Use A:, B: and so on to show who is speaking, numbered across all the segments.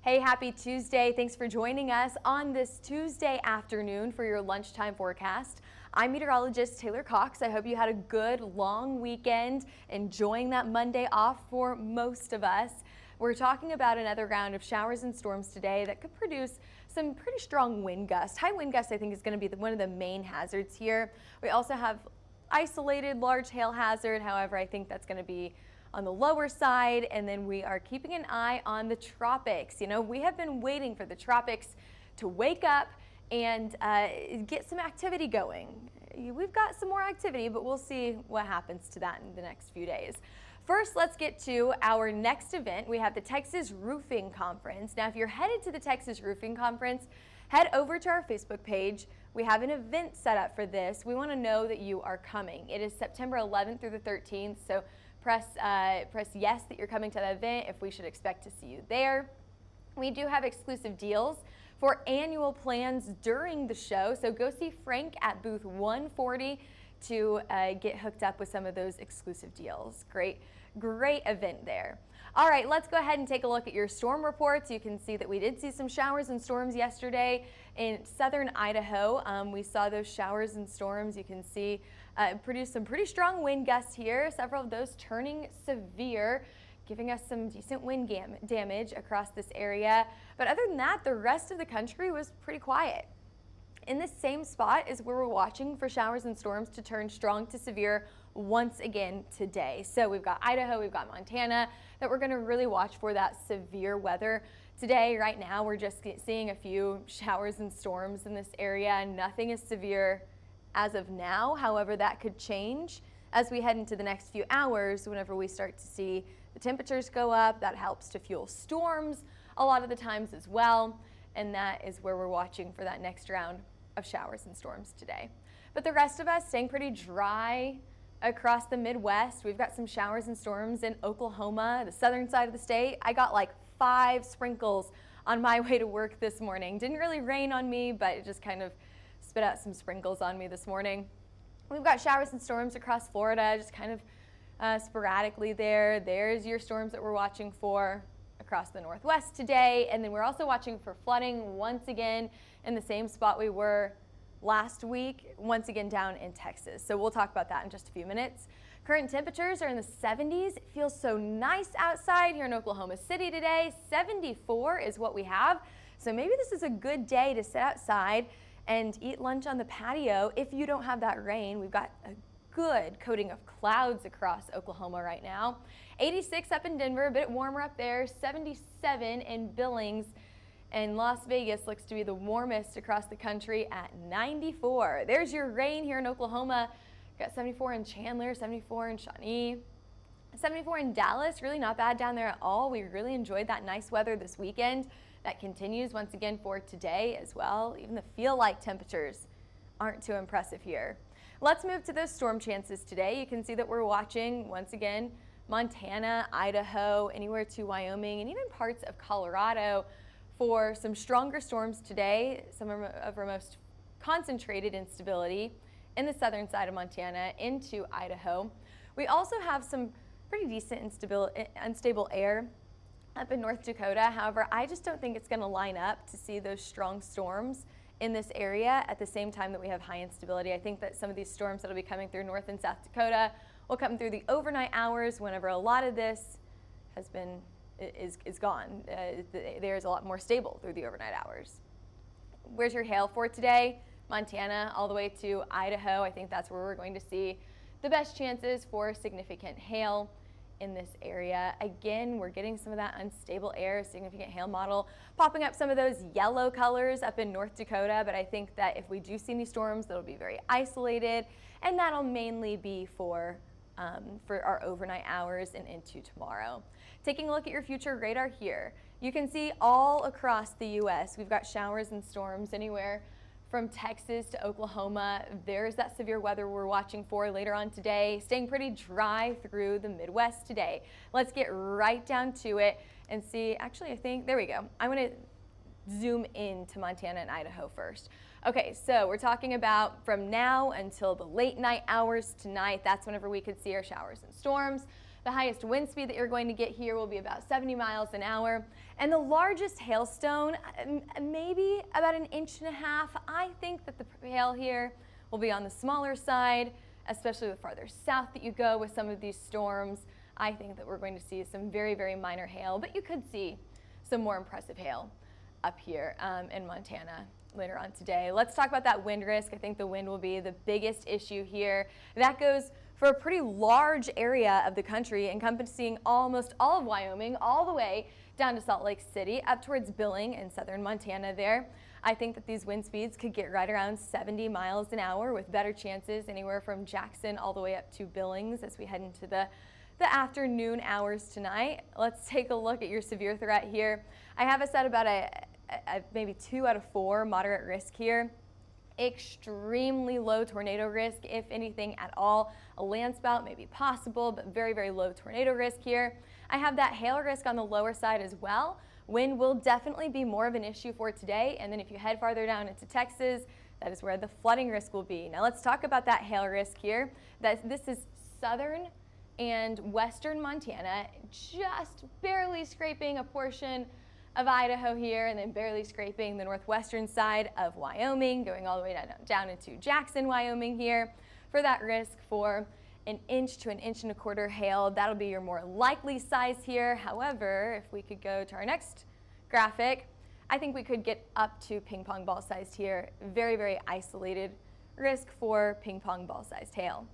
A: Hey, happy Tuesday. Thanks for joining us on this Tuesday afternoon for your lunchtime forecast. I'm meteorologist Taylor Cox. I hope you had a good long weekend, enjoying that Monday off for most of us. We're talking about another round of showers and storms today that could produce some pretty strong wind gusts. High wind gusts, I think, is going to be one of the main hazards here. We also have isolated large hail hazard. However, I think that's going to be on the lower side, and then we are keeping an eye on the tropics. You know, we have been waiting for the tropics to wake up and get some activity going. We've got some more activity, but we'll see what happens to that in the next few days. First, let's get to our next event. We have the Texas Roofing Conference. Now, if you're headed to the Texas Roofing Conference, head over to our Facebook page. We have an event set up for this. We want to know that you are coming. It is September 11th through the 13th, so press yes that you're coming to the event if we should expect to see you there. We do have exclusive deals for annual plans during the show, so go see Frank at booth 140 to get hooked up with some of those exclusive deals. Great event there. All right, let's go ahead and take a look at your storm reports. You can see that we did see some showers and storms yesterday in southern Idaho. We saw those showers and storms. You can see produce some pretty strong wind gusts here, several of those turning severe, giving us some decent wind damage across this area. But other than that, the rest of the country was pretty quiet. In this same spot is where we're watching for showers and storms to turn strong to severe once again today. So we've got Idaho, we've got Montana that we're going to really watch for that severe weather. Today, right now, we're just seeing a few showers and storms in this area. Nothing is severe as of now. However, that could change as we head into the next few hours. Whenever we start to see the temperatures go up, that helps to fuel storms a lot of the times as well. And that is where we're watching for that next round of showers and storms today. But the rest of us staying pretty dry across the Midwest. We've got some showers and storms in Oklahoma, the southern side of the state. I got like 5 sprinkles on my way to work this morning. Didn't really rain on me, but it just kind of spit out some sprinkles on me this morning. We've got showers and storms across Florida, just kind of sporadically there. There's your storms that we're watching for across the Northwest today. And then we're also watching for flooding once again in the same spot we were last week, once again down in Texas. So we'll talk about that in just a few minutes. Current temperatures are in the 70s. It feels so nice outside here in Oklahoma City today. 74 is what we have. So maybe this is a good day to sit outside and eat lunch on the patio if you don't have that rain. We've got a good coating of clouds across Oklahoma right now. 86 up in Denver, a bit warmer up there. 77 in Billings. And Las Vegas looks to be the warmest across the country at 94. There's your rain here in Oklahoma. Got 74 in Chandler, 74 in Shawnee, 74 in Dallas. Really not bad down there at all. We really enjoyed that nice weather this weekend. That continues once again for today as well. Even the feel-like temperatures aren't too impressive here. Let's move to those storm chances today. You can see that we're watching once again Montana, Idaho, anywhere to Wyoming, and even parts of Colorado for some stronger storms today. Some of our most concentrated instability in the southern side of Montana into Idaho. We also have some pretty decent unstable air up in North Dakota. However, I just don't think it's going to line up to see those strong storms in this area at the same time that we have high instability. I think that some of these storms that will be coming through North and South Dakota will come through the overnight hours whenever a lot of this has been is gone. There's a lot more stable through the overnight hours. Where's your hail for today? Montana all the way to Idaho. I think that's where we're going to see the best chances for significant hail in this area. Again, we're getting some of that unstable air, significant hail model, popping up some of those yellow colors up in North Dakota. But I think that if we do see any storms, that'll be very isolated, and that'll mainly be for our overnight hours and into tomorrow. Taking a look at your future radar here, you can see all across the U.S. we've got showers and storms anywhere from Texas to Oklahoma. There's that severe weather we're watching for later on today, staying pretty dry through the Midwest today. Let's get right down to it and see. Actually, I think, there we go. I'm going to zoom in to Montana and Idaho first. Okay, so we're talking about from now until the late night hours tonight. That's whenever we could see our showers and storms. The highest wind speed that you're going to get here will be about 70 miles an hour. And the largest hailstone, maybe about 1.5 inches. I think that the hail here will be on the smaller side, especially the farther south that you go with some of these storms. I think that we're going to see some very, very minor hail, but you could see some more impressive hail up here in Montana later on today. Let's talk about that wind risk. I think the wind will be the biggest issue here. That goes for a pretty large area of the country, encompassing almost all of Wyoming, all the way down to Salt Lake City, up towards Billing in southern Montana there. I think that these wind speeds could get right around 70 miles an hour with better chances anywhere from Jackson all the way up to Billings as we head into the afternoon hours tonight. Let's take a look at your severe threat here. I have us at about a maybe 2 out of 4 moderate risk here. Extremely low tornado risk, if anything at all. A landspout may be possible, but very, very low tornado risk here. I have that hail risk on the lower side as well. Wind will definitely be more of an issue for today, and then if you head farther down into Texas, that is where the flooding risk will be. Now let's talk about that hail risk here. This is southern and western Montana, just barely scraping a portion of Idaho here, and then barely scraping the northwestern side of Wyoming, going all the way down into Jackson, Wyoming here for that risk for 1 inch to 1.25 inches hail. That'll be your more likely size here. However, if we could go to our next graphic, I think we could get up to ping pong ball sized here. Very, very isolated risk for ping pong ball sized hail.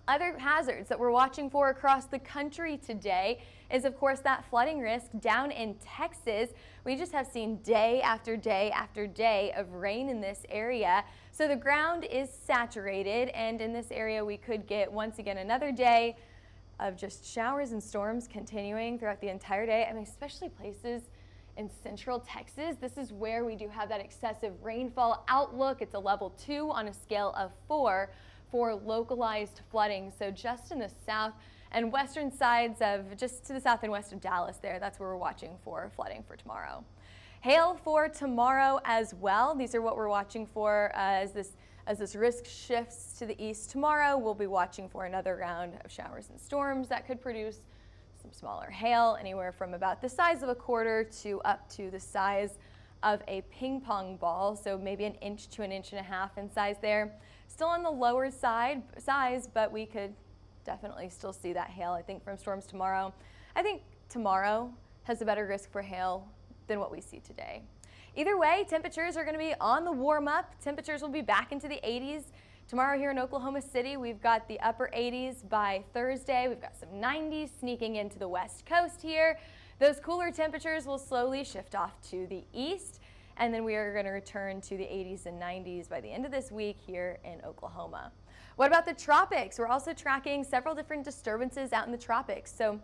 A: Other hazards that we're watching for across the country today is, of course, that flooding risk down in Texas. We just have seen day after day after day of rain in this area. So the ground is saturated, and in this area we could get once again another day of just showers and storms continuing throughout the entire day. I mean, especially places in central Texas. This is where we do have that excessive rainfall outlook. It's a level 2 on a scale of 4 for localized flooding. So just in the south and western sides of, just to the south and west of Dallas there, that's where we're watching for flooding for tomorrow. Hail for tomorrow as well. These are what we're watching for as this risk shifts to the east tomorrow. We'll be watching for another round of showers and storms that could produce some smaller hail, anywhere from about the size of a quarter to up to the size of a ping pong ball. So maybe 1 inch to 1.5 inches in size there. Still on the lower size, but we could definitely still see that hail, I think, from storms tomorrow. I think tomorrow has a better risk for hail than what we see today. Either way, temperatures are going to be on the warm up. Temperatures will be back into the 80s. Tomorrow here in Oklahoma City, we've got the upper 80s by Thursday. We've got some 90s sneaking into the west coast here. Those cooler temperatures will slowly shift off to the east, and then we are going to return to the 80s and 90s by the end of this week here in Oklahoma. What about the tropics? We're also tracking several different disturbances out in the tropics. So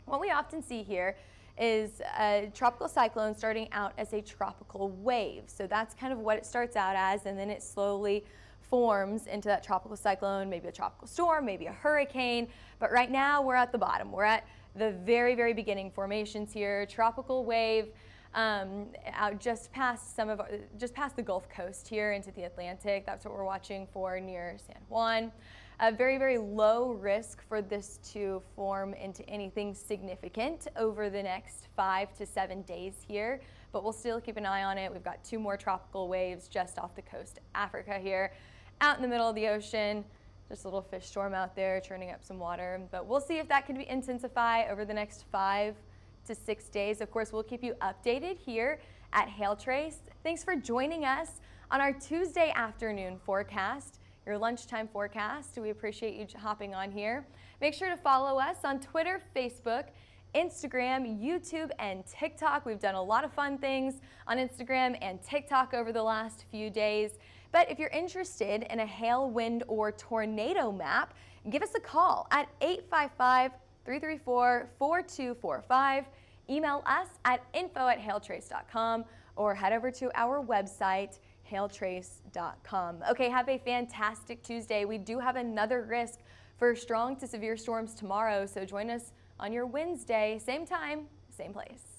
A: what we often see here is a tropical cyclone starting out as a tropical wave. So that's kind of what it starts out as, and then it slowly forms into that tropical cyclone, maybe a tropical storm, maybe a hurricane. But right now we're at the bottom. We're at the very, very beginning formations here. Tropical wave out just past the Gulf Coast here into the Atlantic. That's what we're watching for near San Juan. A very, very low risk for this to form into anything significant over the next 5 to 7 days here, but we'll still keep an eye on it. We've got 2 more tropical waves just off the coast of Africa here, out in the middle of the ocean. Just a little fish storm out there churning up some water, but we'll see if that can intensify over the next 5 to 6 days. Of course, we'll keep you updated here at Hail Trace. Thanks for joining us on our Tuesday afternoon forecast, your lunchtime forecast. We appreciate you hopping on here. Make sure to follow us on Twitter, Facebook, Instagram, YouTube, and TikTok. We've done a lot of fun things on Instagram and TikTok over the last few days. But if you're interested in a hail, wind, or tornado map, give us a call at 855-334-4245. Email us at info@hailtrace.com or head over to our website, hailtrace.com. Okay, have a fantastic Tuesday. We do have another risk for strong to severe storms tomorrow, so join us on your Wednesday, same time, same place.